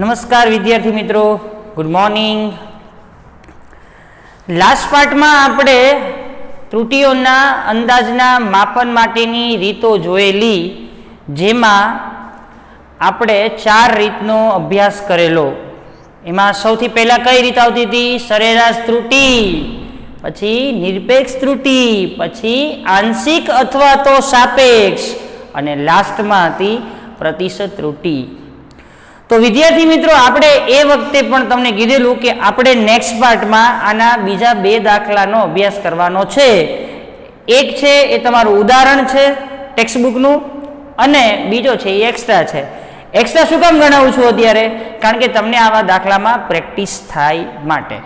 નમસ્કાર વિદ્યાર્થી મિત્રો, ગુડ મોર્નિંગ. લાસ્ટ પાર્ટમાં આપણે ત્રુટીઓના અંદાજના માપન માટેની રીતો જોયેલી, જેમાં આપણે 4 રીતનો અભ્યાસ કરેલો. એમાં સૌથી પહેલા કઈ રીત આવતી હતી? સરેરાશ ત્રુટી, પછી નિરપેક્ષ ત્રુટી, પછી આંશિક અથવા તો સાપેક્ષ, અને લાસ્ટમાં હતી પ્રતિશત ત્રુટી. તો વિદ્યાર્થી મિત્રો, આપણે એ વખતે પણ તમને કીધેલું કે આપણે નેક્સ્ટ પાર્ટમાં આના બીજા 2 દાખલાનો અભ્યાસ કરવાનો છે. એક છે એ તમારું ઉદાહરણ છે ટેક્સ્ટબુકનું, અને બીજો છે એ એક્સ્ટ્રા છે. એક્સ્ટ્રા શું કામ ગણાવું છું અત્યારે? કારણ કે તમને આવા દાખલામાં પ્રેક્ટિસ થાય માટે.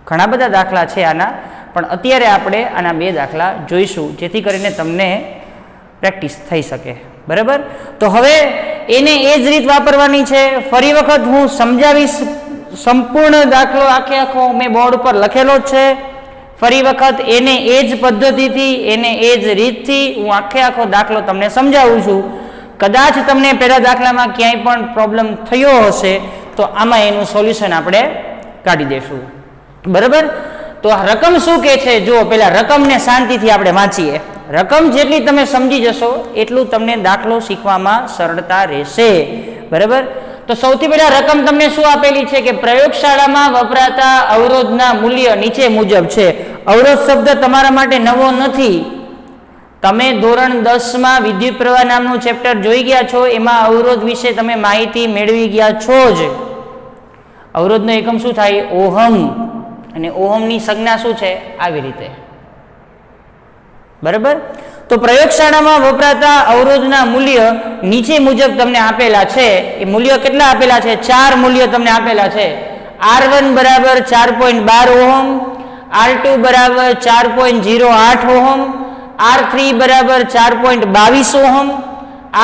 ઘણા બધા દાખલા છે આના, પણ અત્યારે આપણે આના 2 દાખલા જોઈશું, જેથી કરીને તમને પ્રેક્ટિસ થઈ શકે. બરાબર? તો હવે એને એ જ રીત વાપરવાની છે. ફરી વખત હું સમજાવીશ. સંપૂર્ણ દાખલો આખો મેં બોર્ડ ઉપર લખેલો જ છે. ફરી વખત એને એ જ પદ્ધતિથી, એને એ જ રીતથી હું આખો દાખલો તમને સમજાવું છું. કદાચ તમને પહેલા દાખલામાં ક્યાંય પણ પ્રોબ્લેમ થયો હશે તો આમાં એનું સોલ્યુશન આપણે કાઢી દેશું. બરાબર? તો આ રકમ શું કહે છે? જો પેલા રકમને શાંતિથી આપણે વાંચીએ. રકમ જેટલી તમે સમજી જશો એટલું તમને દાખલો શીખવામાં સરળતા રહેશે. બરાબર? તો સૌથી પહેલા રકમ તમને શું આપેલી છે કે પ્રયોગશાળામાં વપરાતા અવરોધના મૂલ્ય નીચે મુજબ છે. અવરોધ શબ્દ તમારા માટે નવો નથી. તમે ધોરણ 10માં વિદ્યુત પ્રવાહ નામનું ચેપ્ટર જોઈ ગયા છો, એમાં અવરોધ વિશે તમે માહિતી મેળવી ગયા છો જ. અવરોધનો એકમ શું થાય? ઓહમ. અને ઓહમની સંજ્ઞા શું છે? આવી રીતે. બરાબર? તો પ્રયોગશાળામાં વપરાતા અવરોધના મૂલ્ય નીચે મુજબ તમને આપેલા છે. એ મૂલ્ય કેટલા આપેલા છે? 4 મૂલ્ય તમને આપેલા છે. R1 બરાબર 4.12 ઓહમ, R2 બરાબર 4.08 ઓહમ, R3 બરાબર 4.22 ઓહમ,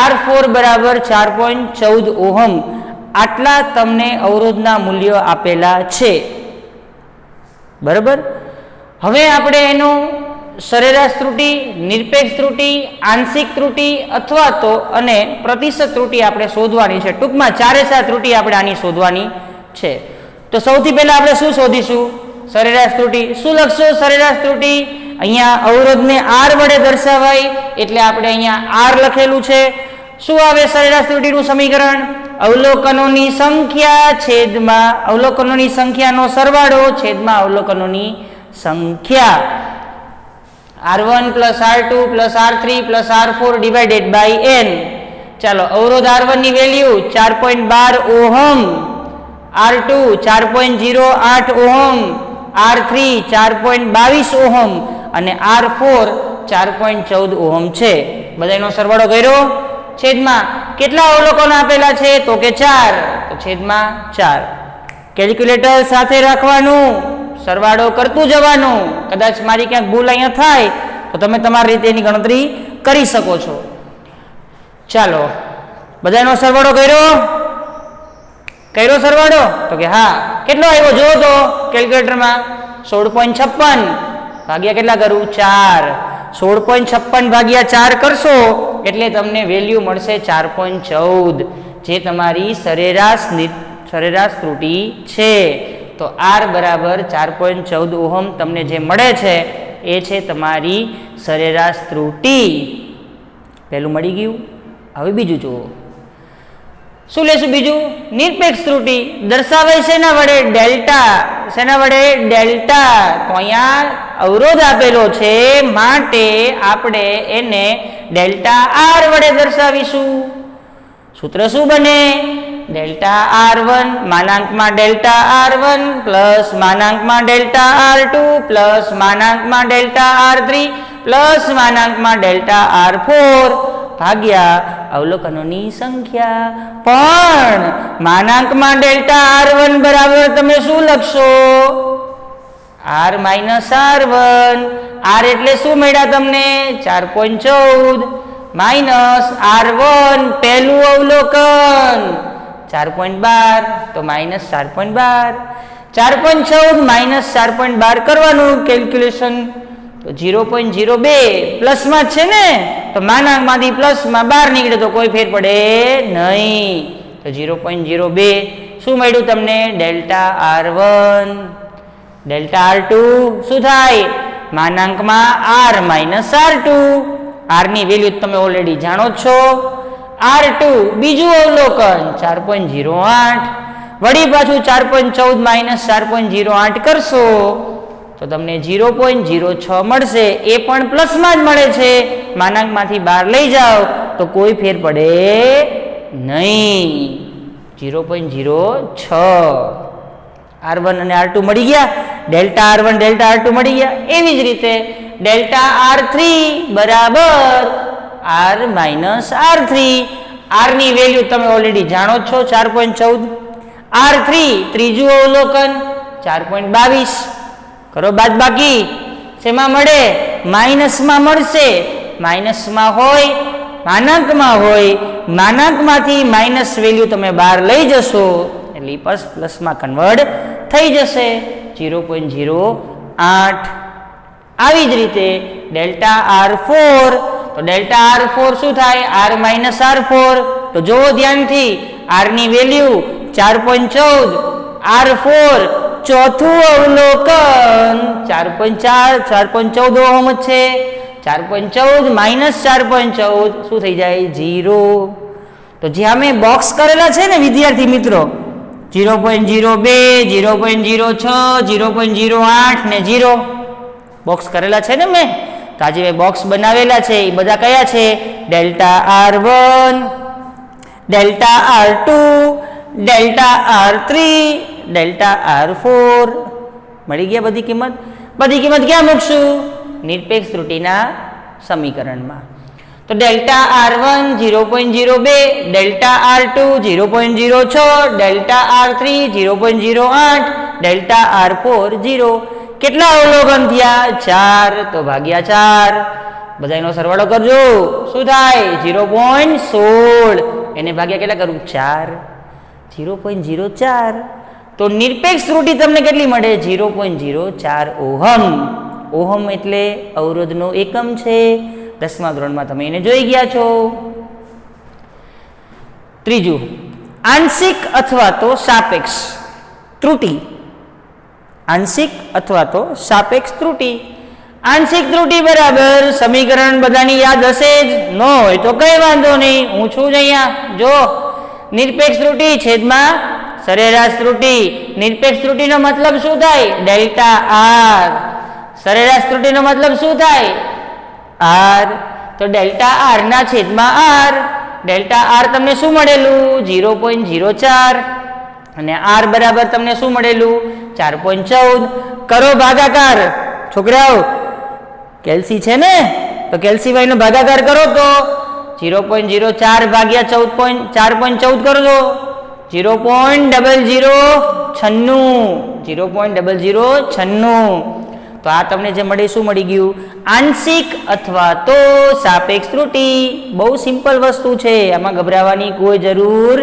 R4 બરાબર 4.14 ઓહમ. આટલા તમને અવરોધના મૂલ્યો આપેલા છે. બરાબર? હવે આપણે એનું સરેરાશ ત્રુટી, નિરપેક્ષ ત્રુટી, આંશિક ત્રુટી અથવા તો અને પ્રતિશત ત્રુટી આપણે શોધવાની છે. ટૂંકમાં 4 ત્રુટી આપણે આની શોધવાની છે. તો સૌથી પહેલા આપણે શું શોધીશું? સરેરાશ ત્રુટી. શું લખશો સરેરાશ ત્રુટી? અહીંયા અવરોધને R વડે દર્શાવાય એટલે આપણે અહીંયા R લખેલું છે. શું આવે સરેરાશ ત્રુટીનું સમીકરણ? અવલોકનોની સંખ્યા છેદમાં અવલોકનોની સંખ્યાનો સરવાળો છેદમાં અવલોકનોની સંખ્યા. R1 plus R2 plus R3 plus R4 divided by n. ચાલો, અવરોધ R1 ની value 4.12 ohm, R2 4.08 ohm, R3 4.22 ohm અને R4 4.14 ઓહમ છે. બધાનો સરવાળો કર્યો. છેદમાં કેટલા અવલોકનો આપેલા છે? તો કે 4. તો છેદમાં 4. કેલ્ક્યુલેટર સાથે રાખવાનું, સરવાળો કરતું જવાનું. કદાચ મારી ક્યાંક ભૂલ અહીંયા થાય તો તમે તમારી રીતે એની ગણતરી કરી શકો છો. ચાલો, બધાનો સરવાળો કર્યો સરવાળો? તો કે હા. કેટલો આવ્યો જો તો કેલ્ક્યુલેટરમાં? 16.56 ભાગ્યા કેટલા કરું? 4. 16.56 ભાગ્યા 4 કરશો એટલે તમને વેલ્યુ મળશે 4.14, જે તમારી સરેરાશ ત્રુટી છે. તો R બરાબર 4.14 ઓહમ તમને જે મળે છે એ છે તમારી સરેરાશ ત્રુટી. પહેલું મળી ગયું. હવે બીજું જુઓ. શું લેશું બીજું? નિરપેક્ષ ત્રુટી. દર્શાવે શેના વડે? ડેલ્ટા. શેના વડે? ડેલ્ટા. તો અહીંયા અવરોધ આપેલો છે માટે આપણે એને ડેલ્ટા R વડે દર્શાવીશું. સૂત્ર શું બને? ડેલ્ટા R1 માનાંકમાં ડેલ્ટા R1 પ્લસ માનાંકમાં ડેલ્ટા R2 પ્લસ માનાંકમાં ડેલ્ટા R3 પ્લસ માનાંકમાં ડેલ્ટા R4 ભાગ્યા અવલોકનોની સંખ્યા. પણ માનાંકમાં ડેલ્ટા R1 બરાબર તમે શું લખશો? R minus R1. R એટલે શું મળ્યા તમને? 4.14 માઇનસ R1 પહેલું અવલોકન 4.12, તો માઇનસ 4.12. 4.14 માઇનસ 4.12 કરવાનું કેલ્ક્યુલેશન. તો 0.02 પ્લસમાં છે ને, તો માનાંકમાંથી પ્લસમાં 12 નીકળે તો કોઈ ફેર પડે નહીં. તો 0.02 શું મળ્યું તમને? ડેલ્ટા R1 ડેલ્ટા R2 શું થાય? માનાંકમાં R માઇનસ R2. R ની વેલ્યુ તમે ઓલરેડી જાણો છો. R2 બીજું અવલોકન 4.08. વળી પાછું 4.14 માઇનસ 4.08 કરશો તો તમને 0.06 મળશે. એ પણ પ્લસમાં જ મળે છે. માનાંકમાંથી બહાર લઈ જાઓ તો કોઈ ફેર પડે નહીં. 0.06. R1 અને R2 મળી ગયા. ડેલ્ટા R1 ડેલ્ટા R2 મળી ગયા. એવી જ રીતે ડેલ્ટા R3 બરાબર R માઇનસ R3. R ની વેલ્યુ તમે ઓલરેડી જાણો છો 4.14. R3 ત્રીજું અવલોકન 4.22. કરો બાદ બાકી. શેમાં મળે? માઇનસમાં મળશે. માઇનસમાં હોય, માનાંકમાં હોય, માનાંકમાંથી માઇનસ વેલ્યુ તમે બહાર લઈ જશો એટલે પ્લસમાં કન્વર્ટ થઈ જશે. 0.08. આવી જ રીતે ડેલ્ટા R4 તો ડેલ્ટા R4 શું થાય? R minus R4. તો જોવો ધ્યાનથી R ની વેલ્યુ 4.14. R4 ચોથું અવલોકન 4.14 ઓહમ જ છે. 4.14 માઇનસ 4.14 શું થઈ જાય? 0. તો જ્યાં મેં બોક્સ કરેલા છે ને વિદ્યાર્થી મિત્રો 0.02 0.06 0.08 ને 0 બોક્સ કરેલા છે ને મેં. તો આજે મેં બોક્સ બનાવેલા છે એ બધા કયા છે? Delta R1 delta R2 delta R3 delta R4. મળી ગયા બધી કિંમત. બધી કિંમત ક્યાં મૂકશું? નિરપેક્ષ ત્રુટિના સમીકરણમાં. તો delta R1 0.02 delta R2 0.06 delta R3 0.08 delta R4 0. કેટલા અવલોકન થયા? 4. તો ભાગ્યા 4. બધાનો સરવાળો કરજો. શું થાય? 0.16. એને ભાગ્યા કેટલા કરું? 4. 0.04. તો નિરપેક્ષ ત્રુટિ તમને કેટલી મળે? 0.04 ઓહમ. ઓહમ એટલે અવરોધનો એકમ છે. 10મા ધોરણમાં તમે એને જોઈ ગયા છો. ત્રીજું, આંશિક અથવા તો સાપેક્ષ ત્રુટિ. આંશિક અથવા તો સાપેક્ષ ત્રુટિ. આંશિક ત્રુટિ બરાબર સમીકરણ બધાની યાદ હશે જ. ન હોય તો કઈ વાંધો નહીં, હું છું જ અહીંયા. જો નિરપેક્ષ ત્રુટિ છેદમાં સરેરાશ ત્રુટિ. નિરપેક્ષ ત્રુટિનો મતલબ શું થાય? Delta R. સરેરાશ ત્રુટિનો મતલબ શું થાય? R. તો ડેલ્ટા R ના છેદમાં R. ડેલ્ટા R તમને શું મળેલું? 0.04. અને R બરાબર તમને શું મળેલું? 4.14. કરો ભાગાકાર છોકરાઓ. કેલ્સી છે ને, તો કેલ્સીભાઈ નો ભાગાકાર કરો તો 0.04 ભાગ્યા 4.14 કરો તો 0.0096. તો આ તમને જે મળી શું મળી ગયું? આંશિક અથવા તો સાપેક્ષ ત્રુટિ. બહુ સિમ્પલ વસ્તુ છે, આમાં ગભરાવાની કોઈ જરૂર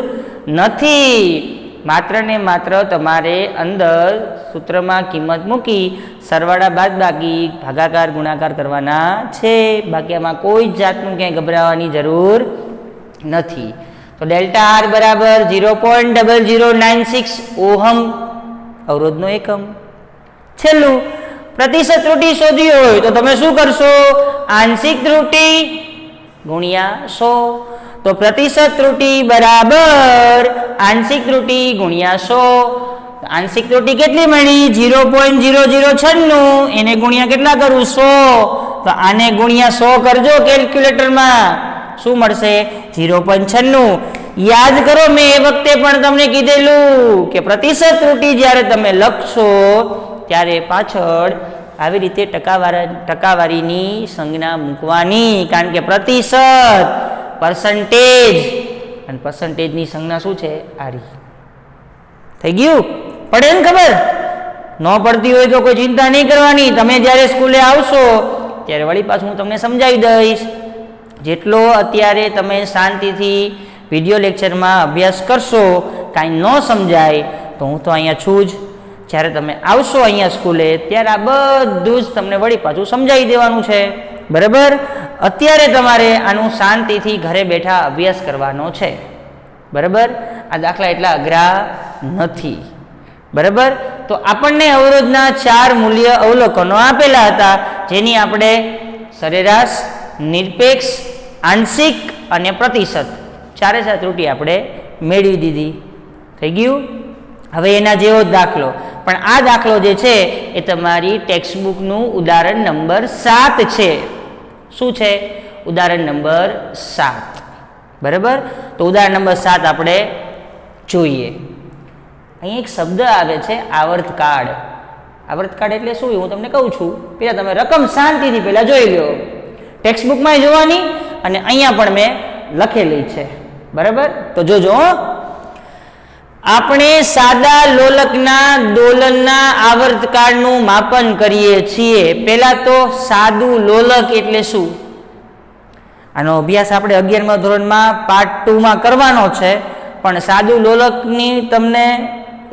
નથી. માત્ર ને માત્ર તમારે અંદર સૂત્રમાં કિંમત મૂકી સરવાળા બાદબાકી ભાગાકાર ગુણાકાર કરવાના છે. બાકી આમાં કોઈ જાતનું ક્યાંય ગભરાવાની જરૂર નથી. તો ડેલ્ટા R બરાબર 0.0096 ઓહમ અવરોધનો એકમ. છેલ્લું, પ્રતિશત ત્રુટિ શોધવી હોય તો તમે શું કરશો? આંશિક ત્રુટિ ગુણ્યા 100. તો પ્રતિશત ત્રુટિ બરાબર આંશિક ત્રુટિ ગુણ્યા 100. આંશિક ત્રુટિ કેટલી મળી? 0.0096. એને ગુણ્યા કેટલા કરું? 100. તો આને ગુણ્યા 100 કરજો કેલ્ક્યુલેટરમાં. શું મળશે? 0.96. યાદ કરો, મેં એ વખતે પણ તમને કીધેલું કે પ્રતિશત ત્રુટિ જ્યારે તમે લખશો ત્યારે પાછળ આવી રીતે ટકાવારીની સંજ્ઞા મૂકવાની. કારણ કે પ્રતિશત પર્સન્ટેજ અને પર્સન્ટેજની સંજ્ઞા શું છે? આરી. થઈ ગયું? પડે ને ખબર? ન પડતી હોય તો કોઈ ચિંતા નહીં કરવાની. તમે જ્યારે સ્કૂલે આવશો ત્યારે વળી પાછું હું તમને સમજાવી દઈશ. જેટલો અત્યારે તમે શાંતિથી વિડીયો લેક્ચરમાં અભ્યાસ કરશો, કાંઈ ન સમજાય તો હું તો અહીંયા છું જ. જ્યારે તમે આવશો અહીંયા સ્કૂલે ત્યારે આ બધું જ તમને વળી પાછું સમજાવી દેવાનું છે. બરાબર? અત્યારે તમારે આનું શાંતિથી ઘરે બેઠા અભ્યાસ કરવાનો છે. બરાબર? આ દાખલા એટલા અઘરા નથી. બરાબર, તો આપણને અવરોધના 4 મૂલ્ય અવલોકનો આપેલા હતા, જેની આપણે સરેરાશ, નિરપેક્ષ, આંશિક અને પ્રતિશત 4 ત્રુટિ આપણે મેળવી દીધી. થઈ ગયું. હવે એના જેવો જ દાખલો, પણ આ દાખલો જે છે એ તમારી ટેક્સ્ટબુકનું ઉદાહરણ નંબર 7 છે. શું છે? ઉદાહરણ નંબર 7. બરાબર, તો ઉદાહરણ નંબર 7 આપણે જોઈએ. અહીં એક શબ્દ આવે છે આવર્તકાળ. આવર્તકાળ એટલે શું? હું તમને કહું છું. પેલા તમે રકમ શાંતિથી પહેલા જોઈ લો, ટેક્સ્ટબુકમાં જોવાની અને અહીંયા પણ મેં લખેલી છે. બરાબર, તો જોજો. આપણે સાદા લોલકના દોલનના આવર્તકાળનું માપન કરીએ છીએ. પહેલા તો સાદું લોલક એટલે શું? આનો અભ્યાસ આપણે 11મા ધોરણમાં પાર્ટ 2માં કરવાનો છે, પણ સાદું લોલકની તમને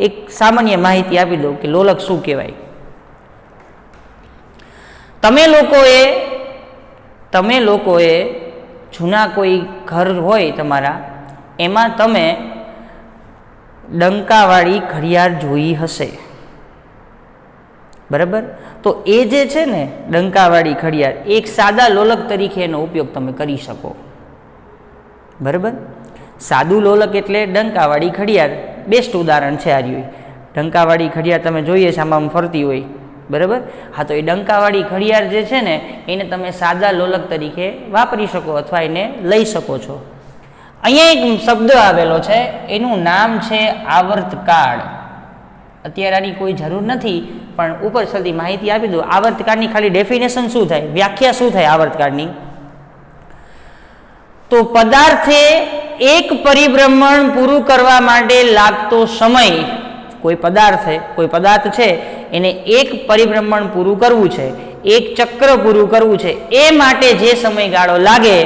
એક સામાન્ય માહિતી આપી દઉં કે લોલક શું કહેવાય. તમે લોકોએ જૂના કોઈ ઘર હોય તમારા, એમાં તમે ડંકાવાળી ઘડિયાળ જોઈ હશે. બરાબર, તો એ જે છે ને ડંકાવાળી ઘડિયાળ, એક સાદા લોલક તરીકે એનો ઉપયોગ તમે કરી શકો. બરાબર, સાદું લોલક એટલે ડંકાવાળી ઘડિયાળ. બેસ્ટ ઉદાહરણ છે આ રહ્યું. ડંકાવાળી ઘડિયાળ તમે જોઈએ છે આમાં ફરતી હોય. બરાબર, હા, તો એ ડંકાવાળી ઘડિયાળ જે છે ને એને તમે સાદા લોલક તરીકે વાપરી શકો અથવા એને લઈ શકો છો. અહીંયા એક શબ્દ આવેલો છે, એનું નામ છે આવર્તકાળ. અત્યારે આની કોઈ જરૂર નથી, પણ ઉપર છેલ્લી માહિતી આપી દઉં. આવર્તકાળની ખાલી ડેફિનેશન શું થાય, વ્યાખ્યા શું થાય આવર્તકાળની? તો પદાર્થે એક પરિભ્રમણ પૂરું કરવા માટે લાગતો સમય, કોઈ પદાર્થ છે એને એક પરિભ્રમણ પૂરું કરવું છે, એક ચક્ર પૂરું કરવું છે, એ માટે જે સમયગાળો લાગે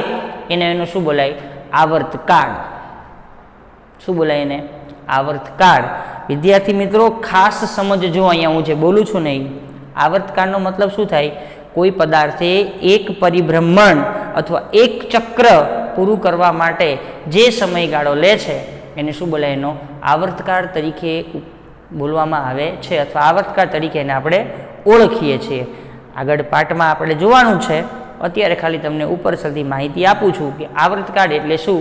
એને એનું શું બોલાય? આવર્તકાળ. શું બોલાય એને? આવર્તકાળ. વિદ્યાર્થી મિત્રો ખાસ સમજજો, અહીંયા હું જે બોલું છું નહીં, આવર્તકાળનો મતલબ શું થાય? કોઈ પદાર્થે એક પરિભ્રમણ અથવા એક ચક્ર પૂરું કરવા માટે જે સમયગાળો લે છે એને શું બોલાય? એનો આવર્તકાળ તરીકે બોલવામાં આવે છે, અથવા આવર્તકાળ તરીકે એને આપણે ઓળખીએ છીએ. આગળ પાઠમાં આપણે જોવાનું છે. અત્યારે ખાલી તમને ઉપર સુધી માહિતી આપું છું કે આવર્તકાળ એટલે શું.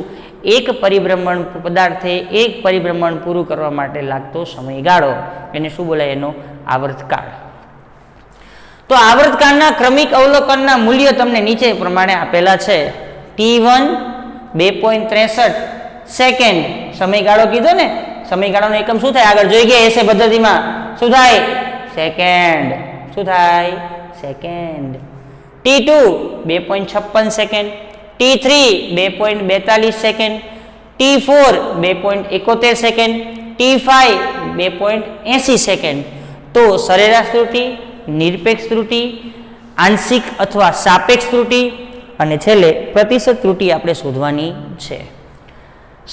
એક પરિભ્રમણ, પદાર્થે એક પરિભ્રમણ પૂરું કરવા માટે લાગતો સમયગાળો, એને શું બોલાય? એનો આવર્તકાળ. તો આવર્તકાળના ક્રમિક અવલોકનના મૂલ્યો તમને નીચે પ્રમાણે આપેલા છે. T1 2.63 સેકન્ડ સમયગાળો કીધો ને, સમયગાળાનો એકમ શું થાય? આગળ જોઈ ગયા એસે પદ્ધતિમાં શું થાય? સેકન્ડ. શું થાય? Second. T2 2.56 second, T3 2.42 second, T4 2.71 second, T5 2.80 second. તો સરેરાશ ત્રુટિ, નિરપેક્ષ ત્રુટિ, આંશિક અથવા સાપેક્ષ ત્રુટિ અને છેલ્લે પ્રતિશત ત્રુટિ આપણે શોધવાની છે.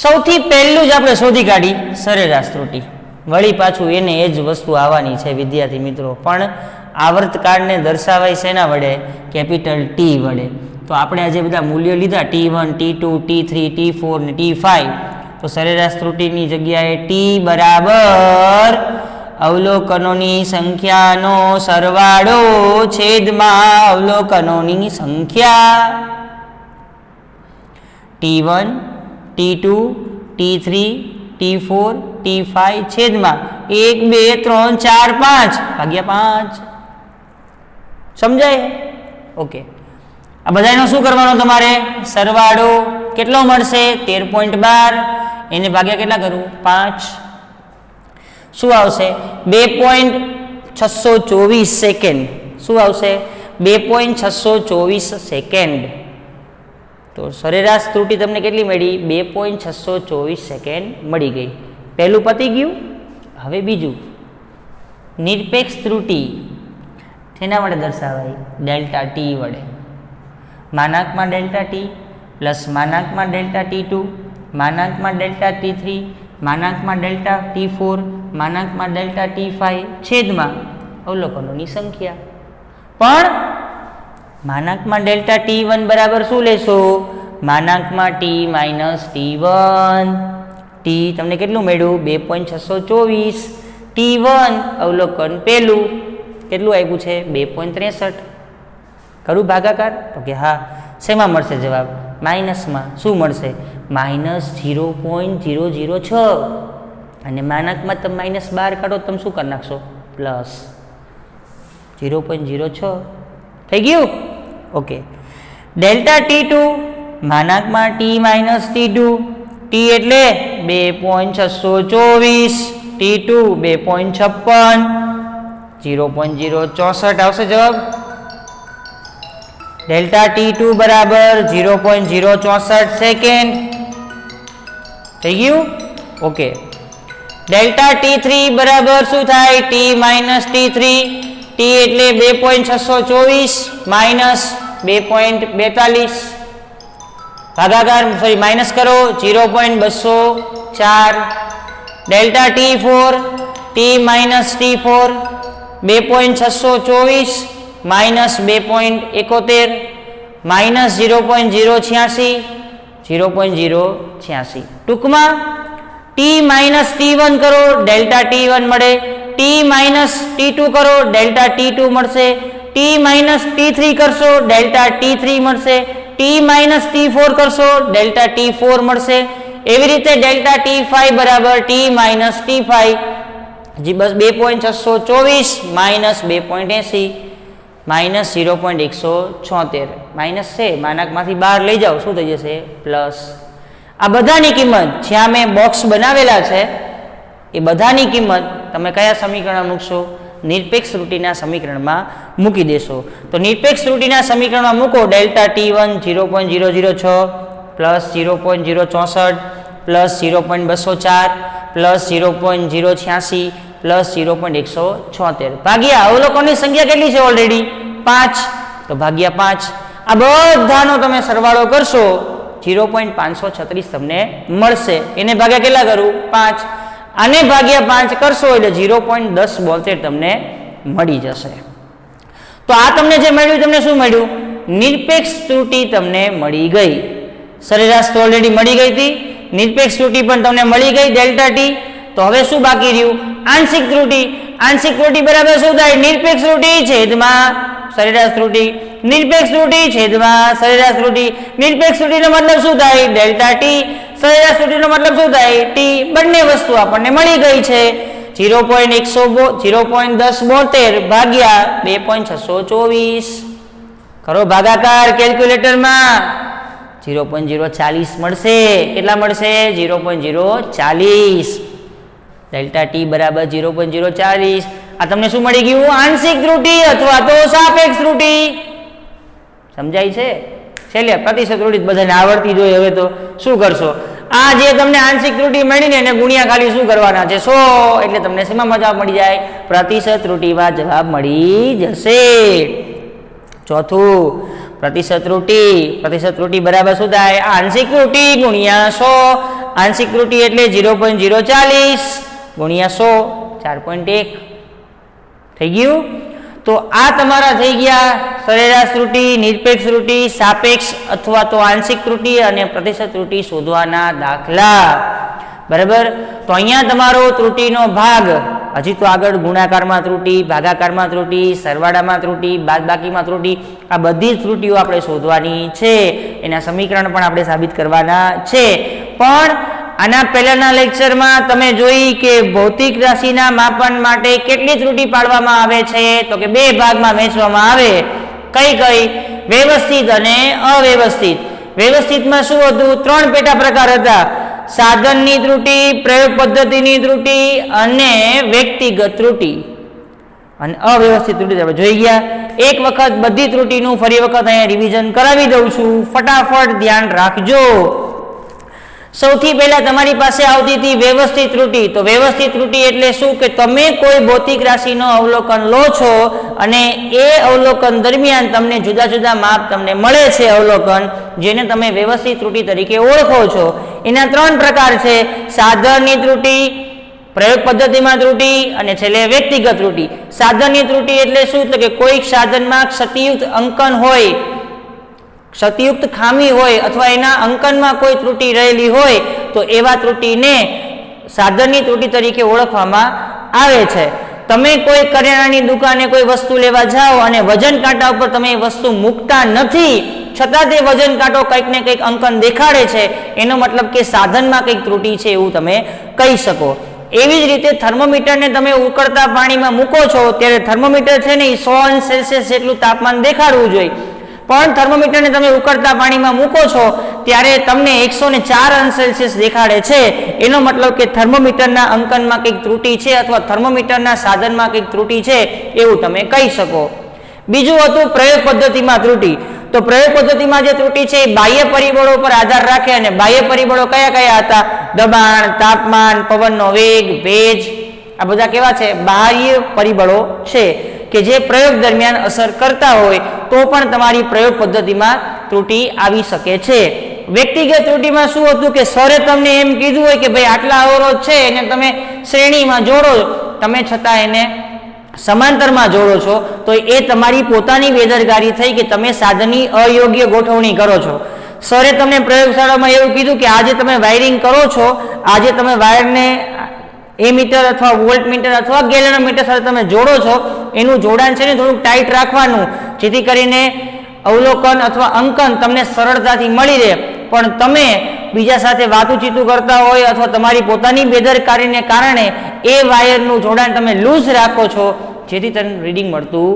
સૌથી પહેલું જ આપણે શોધી કાઢી સરેરાશ ત્રુટિ. વળી પાછું એને એ જ વસ્તુ આવવાની છે વિદ્યાર્થી મિત્રો, પણ આવર્તકાળને દર્શાવાય શેના વડે? કેપિટલ ટી વડે. તો આપણે આજે બધા મૂલ્યો લીધા, T1, T2, T3, T4 ને T5. તો સરેરાશ ત્રુટિની જગ્યાએ ટી બરાબર અવલોકનોની સંખ્યાનો સરવાળો છેદમાં અવલોકનોની સંખ્યા. T1, T2, T3, T4, T5 છેદમાં 1, 2, 3, 4, 5 ભાગ્યા 5. સમજાય? ઓકે. આ બધાનો શું કરવાનો તમારે? સરવાળો કેટલો મળશે? 13.12. એને ભાગ્યા કેટલા કરું? 5. શું આવશે? 2.624 સેકન્ડ. શું આવશે? 2.624 સેકન્ડ. તો સરેરાશ ત્રુટિ તમને કેટલી મળી? 2.624 સેકન્ડ મળી ગઈ. પહેલું પતી ગયું. હવે બીજું, નિરપેક્ષ ત્રુટિ તેના વડે દર્શાવાય? ડેલ્ટા ટી વડે. માનાંકમાં ડેલ્ટા ટી પ્લસ માનાંકમાં ડેલ્ટા T2 માનાંકમાં ડેલ્ટા T3 માનાંકમાં ડેલ્ટા T4 માનાંકમાં ડેલ્ટા T5 છેદમાં અવલોકનોની સંખ્યા. પણ માનાંકમાં ડેલ્ટા T1 બરાબર શું લેશો? માનાંકમાં T - T1, ટી તમને કેટલું મળ્યું 2.624. T1 અવલોકન પહેલું કેટલું આવ્યું છે 2.63. કરું ભાગાકાર તો કે હા. શેમાં મળશે જવાબ માઇનસમાં. શું મળશે -0.006 અને માનકમાં તમે -12 કાઢો તમે શું કરી નાખશો પ્લસ 0.06 થઈ ગયું. Okay. Delta T2 માનકમાં T minus T2. T એટલે 2.624. T2 2.56. 0.064 આવશે જવાબ. ડેલ્ટા T2 બરાબર 0.064 સેકન્ડ થઈ ગયું. ઓકે. ડેલ્ટા T3 બરાબર શું થાય T માઇનસ T3. T એટલે 2.624 માઇનસ 2.42 ભાગાકાર સોરી માઇનસ કરો 0.204. Delta T4 T minus T4 2.624 minus 2.71 minus 0.086 0.086. ટૂંકમાં T માઇનસ T1 કરો ડેલ્ટા T1 મળે. T માઇનસ T2 કરો ડેલ્ટા T2 મળશે. T માઇનસ T3 કરશો ડેલ્ટા T3 મળશે. T માઇનસ T4 કરશો ડેલ્ટા T4 મળશે. એવી રીતે ડેલ્ટા T5 બરાબર T માઇનસ T5 જી બસ 2.624 માઇનસ 2.80 માઇનસ 0.176. માઇનસ છે માનકમાંથી બહાર લઈ જાઓ શું થઈ જશે પ્લસ. આ બધાની કિંમત જ્યાં મેં બોક્સ બનાવેલા છે એ બધાની કિંમત તમે કયા સમીકરણમાં મૂકશો નિરપેક્ષ ત્રુટિના સમીકરણમાં મૂકી દેશો. તો નિરપેક્ષ ત્રુટિના સમીકરણમાં મૂકો delta T1 0.006 plus 0.064 plus 0.204 plus 0.086 plus 0.176 ભાગ્યા અવલોકનની સંખ્યા કેટલી છે ઓલરેડી 5 તો ભાગ્યા 5. આ બધાનો તમે સરવાળો કરશો 0.536 તમને મળશે. એને ભાગ્યા કેટલા કરું 5. આને ભાગ્યા 5 કરશો એટલે 0.1072 તમને મળી જશે. તો આ તમને જે મળ્યું તમને શું મળ્યું નિરપેક્ષ ત્રુટિ તમને મળી ગઈ. સરેરાશ તો ઓલરેડી મળી ગઈ હતી. નિરપેક્ષ ત્રુટિ પણ તમને મળી ગઈ ડેલ્ટા T. તો હવે શું બાકી રહ્યું આંશિક ત્રુટિ. આંશિક ત્રુટિ બરાબર શું થાય નિરપેક્ષ ત્રુટિ છેદમાં સરેરાશ ત્રુટિ. નિરપેક્ષ ત્રુટિ છેદમાં સરેરાશ ત્રુટિ. નિરપેક્ષ ત્રુટિનો મતલબ શું થાય ડેલ્ટા T. સરેરાશ ત્રુટિનો મતલબ શું થાય T. બંને વસ્તુ આપણને મળી ગઈ છે. 0.1072 ભાગ્યા 2.624 કરો ભાગાકાર કેલ્ક્યુલેટરમાં 0.040 મળશે. કેટલા મળશે 0.040. ડેલ્ટા T બરાબર 0.040. આ તમને શું મળી ગયું આંશિક ત્રુટિ અથવા તો સાપેક્ષ ત્રુટિ. સમજાય છે છેલ્લે પ્રતિશત ત્રુટિ બધાને આવડતી જોઈએ. હવે તો શું કરશો આ જે તમને આંશિક ત્રુટિ મળી ને એને ગુણ્યા ખાલી શું કરવાના છે 100 એટલે તમને શેમાં જવાબ મળી જાય પ્રતિશત ત્રુટિમાં જવાબ મળી જશે. ચોથું પ્રતિશત ત્રુટિ. પ્રતિશત ત્રુટિ બરાબર શું થાય આંશિક ત્રુટિ ગુણ્યા 100. આંશિક ત્રુટિ એટલે 0.040 ગુણ્યા 100 4.1 થઈ ગયું. તો આ તમારા થઈ ગયા સરેરાશ ત્રુટિ નિરપેક્ષ ત્રુટિ સાપેક્ષ અથવા તો આંશિક ત્રુટિ અને પ્રતિશત ત્રુટિ શોધવાના દાખલા. બરાબર. તો અહીંયા તમારો ત્રુટિનો ભાગ હજી તો આગળ ગુણાકારમાં ત્રુટિ ભાગાકારમાં ત્રુટિ સરવાળામાં ત્રુટિ બાદબાકીમાં ત્રુટિ આ બધી જ ત્રુટિઓ આપણે શોધવાની છે. એના સમીકરણ પણ આપણે સાબિત કરવાના છે. પણ આના પહેલાના લેક્ચરમાં તમે જોઈ કે ભૌતિક રાશિના માપન માટે કેટલી ત્રુટિ પાડવામાં આવે છે તો કે બે ભાગમાં વહેંચવામાં આવે. કઈ કઈ વ્યવસ્થિત અને અવ્યવસ્થિત. વ્યવસ્થિતમાં શું હતું 3 પેટા પ્રકાર હતા સાધનની ત્રુટિ પ્રયોગ પદ્ધતિની ત્રુટિ અને વ્યક્તિગત ત્રુટિ. અને અવ્યવસ્થિત ત્રુટિ આપણે જોઈ ગયા. એક વખત બધી ત્રુટિનું ફરી વખત અહીંયા રિવિઝન કરાવી દઉં છું ફટાફટ ધ્યાન રાખજો. સૌથી પહેલા તમારી પાસે આવતી હતી વ્યવસ્થિત ત્રુટિ. તો વ્યવસ્થિત ત્રુટિ એટલે શું કે તમે કોઈ ભૌતિક રાશિનો અવલોકન લો છો અને એ અવલોકન દરમિયાન તમને જુદા જુદા માપ તમને મળે છે અવલોકન જેને તમે વ્યવસ્થિત ત્રુટિ તરીકે ઓળખો છો. એના 3 પ્રકાર છે સાધનની ત્રુટિ પ્રયોગ પદ્ધતિમાં ત્રુટિ અને છેલ્લે વ્યક્તિગત ત્રુટિ. સાધનની ત્રુટિ એટલે શું તો કે કોઈક સાધનમાં ક્ષતિયુક્ત અંકન હોય ક્ષતિયુક્ત ખામી હોય અથવા એના અંકનમાં કોઈ ત્રુટિ રહેલી હોય તો એવા ત્રુટિને સાધનની ત્રુટિ તરીકે ઓળખવામાં આવે છે. તમે કોઈ કરિયાણાની દુકાને કોઈ વસ્તુ લેવા જાઓ અને વજન કાંટા ઉપર તમે એ વસ્તુ મૂકતા નથી, છતાં તે વજન કાંટો કંઈક ને કંઈક અંકન દેખાડે છે, એનો મતલબ કે સાધનમાં કંઈક ત્રુટિ છે એવું તમે કહી શકો. એવી જ રીતે થર્મોમીટરને તમે ઉકળતા પાણીમાં મૂકો છો ત્યારે થર્મોમીટર છે ને એ 100 અંશ સેલ્સિયસ જેટલું તાપમાન દેખાડવું જોઈએ, પણ થર્મોમીટરને તમે ઉકળતા પાણીમાં મૂકો છો ત્યારે તમને 104 અંશ સેલ્સિયસ દેખાડે છે. એનો મતલબ કે થર્મોમીટરના અંકનમાં કંઈક ત્રુટિ છે અથવા થર્મોમીટરના સાધનમાં કંઈક ત્રુટિ છે એવું તમે કહી શકો. બીજું હતું પ્રયોગ પદ્ધતિમાં ત્રુટિ. તો પ્રયોગ પદ્ધતિમાં જે ત્રુટિ છે એ બાહ્ય પરિબળો પર આધાર રાખે, અને બાહ્ય પરિબળો કયા કયા હતા? દબાણ, તાપમાન, પવનનો વેગ, ભેજ, આ બધા કેવા છે? બાહ્ય પરિબળો છે કે જે પ્રયોગ દરમિયાન અસર કરતા હોય તો પણ તમારી પ્રયોગ પદ્ધતિમાં ત્રુટિ આવી શકે છે. વ્યક્તિગત ત્રુટિમાં શું હતું કે સરે તમને એમ કીધું હોય કે ભાઈ આટલા અવરોધ છે એને તમે શ્રેણીમાં જોડો, તમે છતાં એને સમાંતરમાં જોડો છો, તો એ તમારી પોતાની બેદરકારી થઈ કે તમે સાધનની અયોગ્ય ગોઠવણી કરો છો. સરે તમને પ્રયોગશાળામાં એવું કીધું કે આજે તમે વાયરિંગ કરો છો, આજે તમે વાયરને એમીટર અથવા વોલ્ટમીટર અથવા ગેલેનોમીટર સાથે તમે જોડો છો, એનું જોડાણ છે ને થોડુંક ટાઈટ રાખવાનું, જેથી કરીને અવલોકન અથવા અંકન તમને સરળતાથી મળી રહે. પણ તમે બીજા સાથે વાતુચીતું કરતા હોય અથવા તમારી પોતાની બેદરકારીને કારણે એ વાયરનું જોડાણ તમે લૂઝ રાખો છો, જેથી તમને રીડિંગ મળતું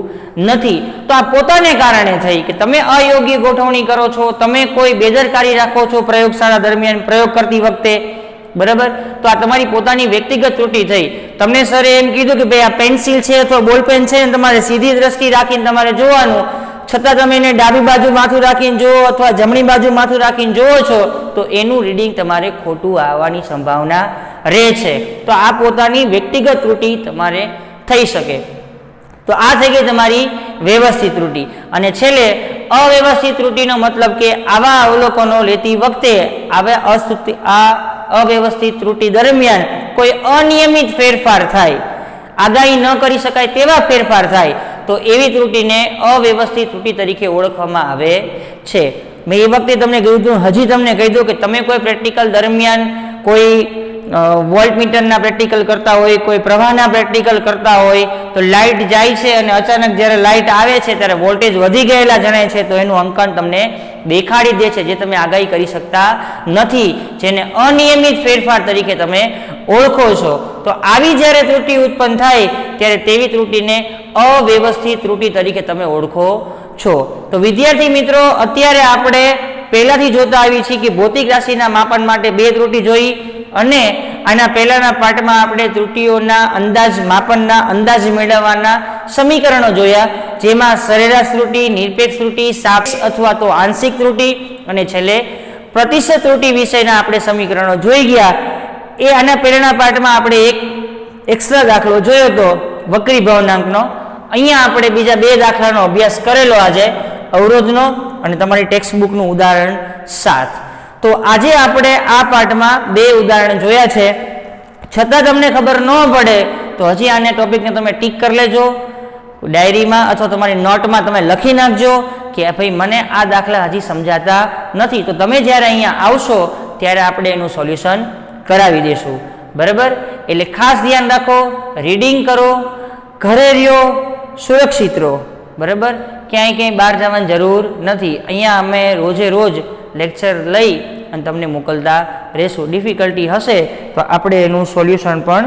નથી. તો આ પોતાને કારણે થઈ કે તમે અયોગ્ય ગોઠવણી કરો છો, તમે કોઈ બેદરકારી રાખો છો પ્રયોગશાળા દરમિયાન પ્રયોગ કરતી વખતે, બરાબર? તો આ તમારી પોતાની વ્યક્તિગત ત્રુટિ થઈ. તમને સરે એમ કીધું કે ભાઈ આ પેન્સિલ છે અથવા બોલપેન છે ને તમારે સીધી દ્રષ્ટિ રાખીને તમારે જોવાનું, છતાં તમે એને ડાબી બાજુ માથું રાખીને જુઓ અથવા જમણી બાજુ માથું રાખીને જુઓ છો, તો એનું રીડિંગ તમારે ખોટું આવવાની સંભાવના રહે છે. તો આ પોતાની વ્યક્તિગત ત્રુટિ તમારે થઈ શકે. તો આ થઈ ગઈ તમારી વ્યવસ્થિત ત્રુટિ. અને છેલ્લે અવ્યવસ્થિત ત્રુટિનો મતલબ કે આવા અવલોકનો લેતી વખતે આ અવ્યવસ્થિત ત્રુટિ દરમિયાન કોઈ અનિયમિત ફેરફાર થાય, આગાહી ન કરી શકાય તેવા ફેરફાર થાય, તો એવી ત્રુટિને અવ્યવસ્થિત ત્રુટિ તરીકે ઓળખવામાં આવે છે. મેં એ વખતે તમને કહ્યું હતું, હજી તમને કહી દઉં કે તમે કોઈ પ્રેક્ટિકલ દરમિયાન કોઈ વોલ્ટમીટરના પ્રેક્ટિકલ કરતા હોય, કોઈ પ્રવાહના પ્રેક્ટિકલ કરતા હોય, તો લાઇટ જાય છે અને અચાનક જ્યારે લાઇટ આવે છે ત્યારે વોલ્ટેજ વધી ગયેલા જણાય છે, તો એનું અંકન તમને દેખાડી દે છે, જે તમે આગાહી કરી શકતા નથી, જેને અનિયમિત ફેરફાર તરીકે તમે ઓળખો છો. તો આવી જ્યારે ત્રુટિ ઉત્પન્ન થાય ત્યારે તેવી ત્રુટિને અવ્યવસ્થિત ત્રુટિ તરીકે તમે ઓળખો છો. તો વિદ્યાર્થી મિત્રો, અત્યારે આપણે પહેલાથી જોતા આવી છીએ કે ભૌતિક રાશિના માપન માટે 2 ત્રુટિ જોઈ, અને આના પહેલાના પાઠમાં આપણે ત્રુટિઓના અંદાજ માપનના અંદાજ મેળવવાના સમીકરણો જોયા, જેમાં સરેરાશ ત્રુટિ, નિરપેક્ષ ત્રુટિ, સાપેક્ષ અથવા તો આંશિક ત્રુટિ, અને છેલ્લે પ્રતિશત ત્રુટિ વિશેના આપણે સમીકરણો જોઈ ગયા. એ આના પહેલાના પાઠમાં આપણે એક એક્સ્ટ્રા દાખલો જોયો હતો વક્રી ભવનાંકનો. અહીંયા આપણે બીજા 2 દાખલાનો અભ્યાસ કરેલો આજે, અવરોધનો અને તમારી ટેક્સ્ટ બુકનું ઉદાહરણ 7. તો આજે આપણે આ પાઠમાં 2 ઉદાહરણ જોયા છે. છતાં તમને ખબર ન પડે તો હજી આને ટોપિકને તમે ટીક કરી લેજો ડાયરીમાં અથવા તમારી નોટમાં, તમે લખી નાખજો કે ભાઈ મને આ દાખલા હજી સમજાતા નથી. તો તમે જ્યારે અહીંયા આવશો ત્યારે આપણે એનું સોલ્યુશન કરાવી દઈશું, બરાબર? એટલે ખાસ ધ્યાન રાખો, રીડિંગ કરો, ઘરે રહ્યો, સુરક્ષિત રહો, બરાબર? ક્યાંય બહાર જવાની જરૂર નથી. અહીંયા અમે રોજે રોજ લેક્ચર લઈ અને તમને મોકલતા રહેશું. ડિફિકલ્ટી હશે તો આપણે એનું સોલ્યુશન પણ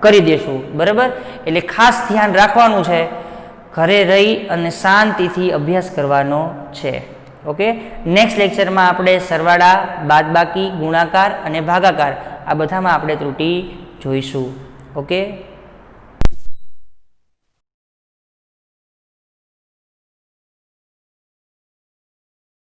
કરી દઈશું, બરાબર? એટલે ખાસ ધ્યાન રાખવાનું છે, ઘરે રહી અને શાંતિથી અભ્યાસ કરવાનો છે. ઓકે, નેક્સ્ટ લેક્ચરમાં આપણે સરવાળા, બાદબાકી, ગુણાકાર અને ભાગાકાર આ બધામાં આપણે ત્રુટિ જોઈશું. ઓકે.